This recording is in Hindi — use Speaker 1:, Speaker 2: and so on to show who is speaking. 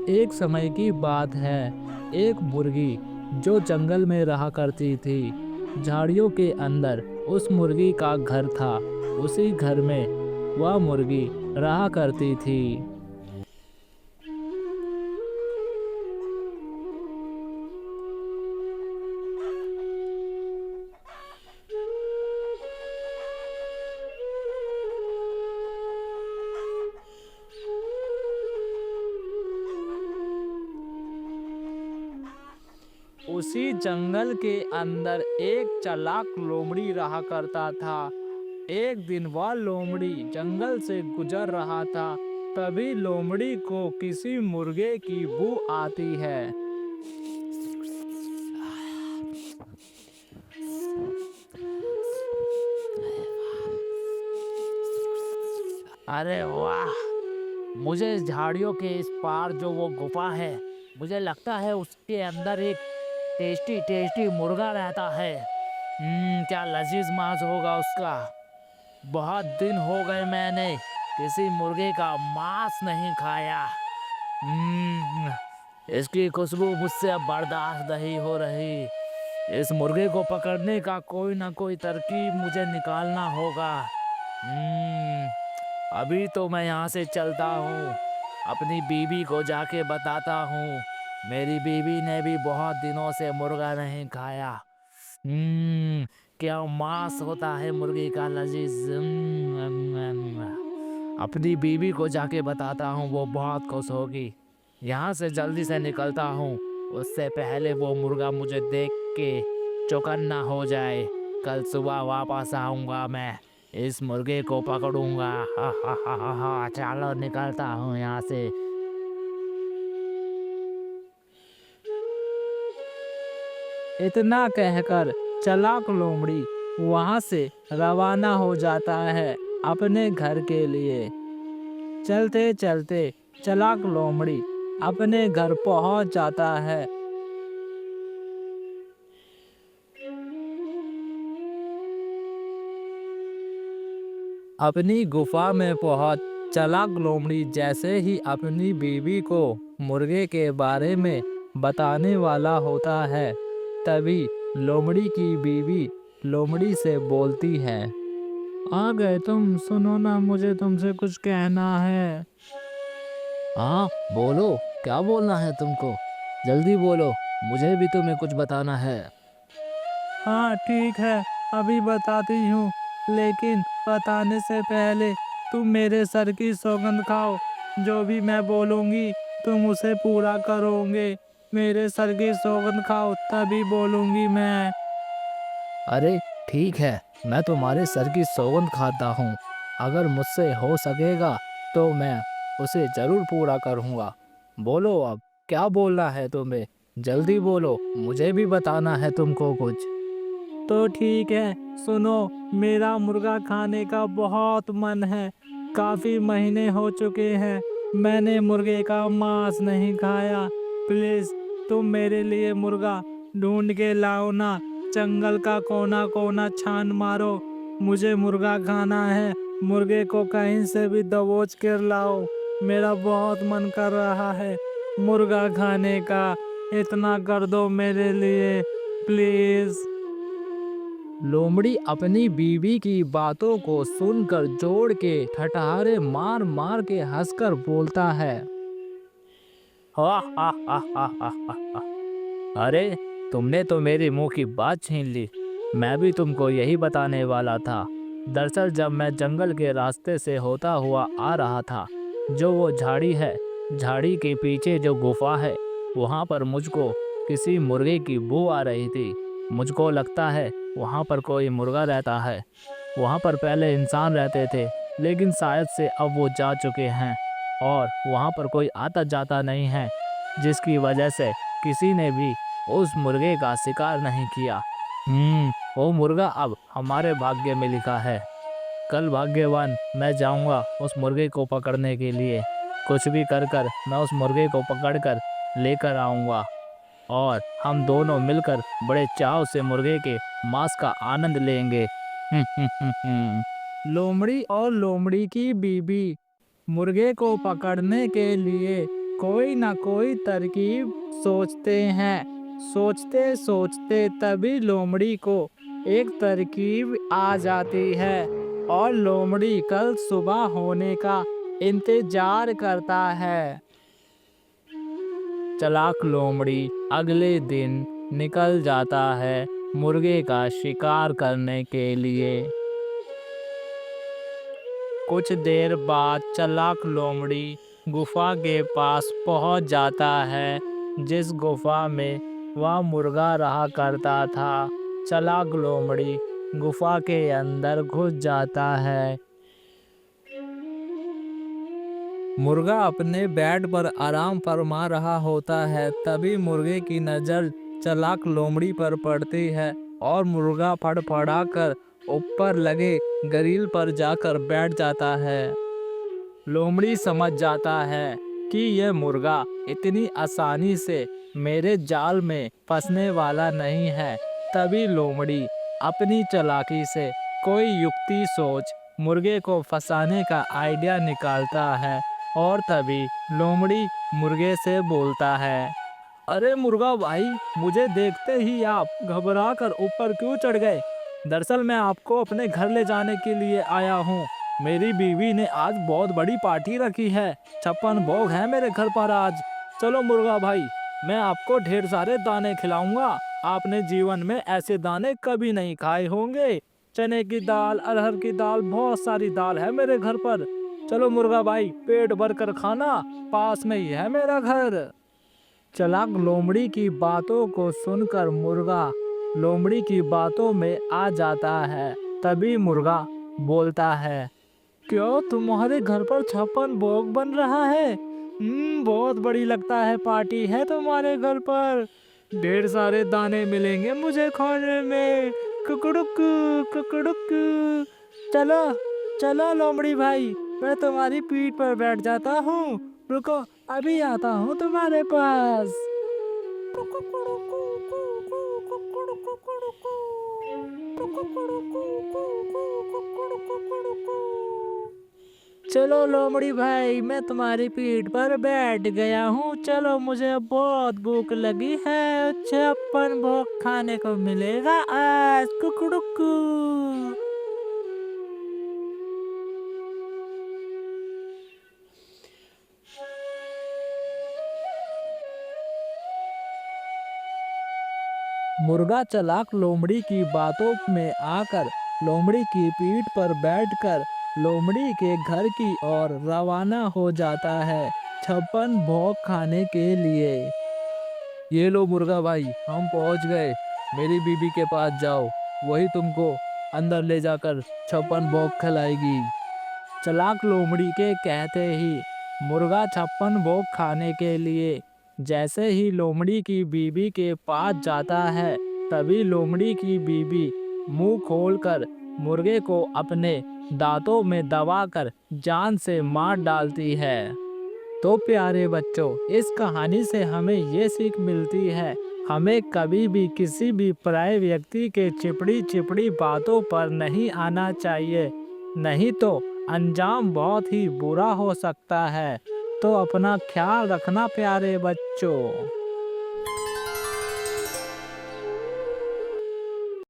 Speaker 1: एक समय की बात है। एक मुर्गी जो जंगल में रहा करती थी, झाड़ियों के अंदर उस मुर्गी का घर था। उसी घर में वह मुर्गी रहा करती थी। उसी जंगल के अंदर एक चालाक लोमड़ी रहा करता था। एक दिन वह लोमड़ी जंगल से गुजर रहा था, तभी लोमड़ी को किसी मुर्गे की बू आती है। अरे वाह! मुझे झाड़ियों के इस पार जो वो गुफा है, मुझे लगता है उसके अंदर एक टेस्टी टेस्टी मुर्गा रहता है। क्या लजीज मांस होगा उसका। बहुत दिन हो गए मैंने किसी मुर्गे का मांस नहीं खाया। इसकी खुशबू मुझसे अब बर्दाश्त नहीं हो रही। इस मुर्गे को पकड़ने का कोई ना कोई तरकीब मुझे निकालना होगा। अभी तो मैं यहाँ से चलता हूँ, अपनी बीवी को जाके बताता हूँ। मेरी बीवी ने भी बहुत दिनों से मुर्गा नहीं खाया। क्या मांस होता है मुर्गे का लजीज। अपनी बीवी को जाके बताता हूँ, वो बहुत खुश होगी। यहाँ से जल्दी से निकलता हूँ, उससे पहले वो मुर्गा मुझे देख के चौकन्ना हो जाए। कल सुबह वापस आऊँगा, मैं इस मुर्गे को पकड़ूंगा। हा हा हा हा हा। चलो निकलता हूँ यहाँ से। इतना कहकर चालाक लोमड़ी वहां से रवाना हो जाता है अपने घर के लिए। चलते चलते चालाक लोमड़ी अपने घर पहुंच जाता है। अपनी गुफा में पहुंच चालाक लोमड़ी जैसे ही अपनी बीवी को मुर्गे के बारे में बताने वाला होता है, तभी लोमड़ी की बीवी लोमड़ी से बोलती है, आ गए तुम, सुनो ना, मुझे तुमसे कुछ कहना है। हाँ बोलो, क्या बोलना है तुमको, जल्दी बोलो, मुझे भी तुम्हें कुछ बताना है। हाँ ठीक है, अभी बताती हूँ, लेकिन बताने से पहले तुम मेरे सर की सौगंध खाओ। जो भी मैं बोलूँगी तुम उसे पूरा करोगे। मेरे सर की सौगंध खाओ, तभी बोलूँगी मैं। अरे ठीक है, मैं तुम्हारे सर की सौगंध खाता हूँ। अगर मुझसे हो सकेगा तो मैं उसे जरूर पूरा करूँगा। बोलो अब, क्या बोलना है तुम्हें, जल्दी बोलो, मुझे भी बताना है तुमको कुछ। तो ठीक है, सुनो, मेरा मुर्गा खाने का बहुत मन है। काफी महीने हो चुके हैं मैंने मुर्गे का मांस नहीं खाया। प्लीज तुम मेरे लिए मुर्गा ढूंढ के लाओ ना। जंगल का कोना कोना छान मारो, मुझे मुर्गा खाना है। मुर्गे को कहीं से भी दबोच कर लाओ, मेरा बहुत मन कर रहा है मुर्गा खाने का। इतना कर दो मेरे लिए प्लीज। लोमड़ी अपनी बीवी की बातों को सुनकर जोड़ के ठठारे मार मार के हंसकर बोलता है, हा हा हा हा हा हा हा। अरे तुमने तो मेरे मुंह की बात छीन ली। मैं भी तुमको यही बताने वाला था। दरअसल जब मैं जंगल के रास्ते से होता हुआ आ रहा था, जो वो झाड़ी है, झाड़ी के पीछे जो गुफा है, वहां पर मुझको किसी मुर्गे की बू आ रही थी। मुझको लगता है वहां पर कोई मुर्गा रहता है। वहां पर पहले इंसान रहते थे, लेकिन शायद से अब वो जा चुके हैं और वहां पर कोई आता जाता नहीं है, जिसकी वजह से किसी ने भी उस मुर्गे का शिकार नहीं किया। वो मुर्गा अब हमारे भाग्य में लिखा है। कल भाग्यवान मैं जाऊंगा उस मुर्गे को पकड़ने के लिए। कुछ भी कर कर मैं उस मुर्गे को पकड़ कर लेकर आऊंगा और हम दोनों मिलकर बड़े चाव से मुर्गे के मांस का आनंद लेंगे। लोमड़ी और लोमड़ी की बीबी मुर्गे को पकड़ने के लिए कोई ना कोई तरकीब सोचते हैं। सोचते सोचते तभी लोमड़ी को एक तरकीब आ जाती है और लोमड़ी कल सुबह होने का इंतजार करता है। चालाक लोमड़ी अगले दिन निकल जाता है मुर्गे का शिकार करने के लिए। कुछ देर बाद चालाक लोमड़ी गुफा के पास पहुंच जाता है, जिस गुफा में वह मुर्गा रहा करता था। चालाक लोमड़ी गुफा के अंदर घुस जाता है। मुर्गा अपने बेड पर आराम फरमा रहा होता है, तभी मुर्गे की नज़र चालाक लोमड़ी पर पड़ती है और मुर्गा फड़फड़ाकर ऊपर लगे ग्रिल पर जाकर बैठ जाता है। लोमड़ी समझ जाता है कि यह मुर्गा इतनी आसानी से मेरे जाल में फंसने वाला नहीं है। तभी लोमड़ी अपनी चालाकी से कोई युक्ति सोच मुर्गे को फंसाने का आइडिया निकालता है और तभी लोमड़ी मुर्गे से बोलता है, अरे मुर्गा भाई, मुझे देखते ही आप घबरा कर ऊपर क्यों चढ़ गए? दरअसल मैं आपको अपने घर ले जाने के लिए आया हूँ। मेरी बीवी ने आज बहुत बड़ी पार्टी रखी है। 56 भोग है मेरे घर पर आज। चलो मुर्गा भाई, मैं आपको ढेर सारे दाने खिलाऊंगा। आपने जीवन में ऐसे दाने कभी नहीं खाए होंगे। चने की दाल, अरहर की दाल, बहुत सारी दाल है मेरे घर पर। चलो मुर्गा भाई, पेट भर कर खाना, पास में ही है मेरा घर। चालाक लोमड़ी की बातों को सुनकर मुर्गा लोमड़ी की बातों में आ जाता है। तभी मुर्गा बोलता है, क्यों तुम्हारे घर पर 56 भोग बन रहा है? बहुत बड़ी लगता है पार्टी है तुम्हारे घर पर। ढेर सारे दाने मिलेंगे मुझे खाने में। कुकड़ुक कुकड़ुक। चलो चलो लोमड़ी भाई, मैं तुम्हारी पीठ पर बैठ जाता हूँ। रुको, अभी आता हूँ तुम्हारे पास। चलो लोमड़ी भाई, मैं तुम्हारी पीठ पर बैठ गया हूँ। चलो, मुझे अब बहुत भूख लगी है। 56 भोग खाने को मिलेगा आज। कुकड़ुकू। मुर्गा चालाक लोमड़ी की बातों में आकर लोमड़ी की पीठ पर बैठकर लोमड़ी के घर की ओर रवाना हो जाता है 56 भोग खाने के लिए। ये लो मुर्गा भाई, हम पहुंच गए। मेरी बीबी के पास जाओ, वही तुमको अंदर ले जाकर 56 भोग खिलाएगी। चालाक लोमड़ी के कहते ही मुर्गा 56 भोग खाने के लिए जैसे ही लोमड़ी की बीबी के पास जाता है, तभी लोमड़ी की बीबी मुंह खोलकर मुर्गे को अपने दांतों में दबाकर जान से मार डालती है। तो प्यारे बच्चों, इस कहानी से हमें ये सीख मिलती है, हमें कभी भी किसी भी पराये व्यक्ति के चिपड़ी चिपड़ी बातों पर नहीं आना चाहिए, नहीं तो अंजाम बहुत ही बुरा हो सकता है। तो अपना ख्याल रखना प्यारे बच्चों।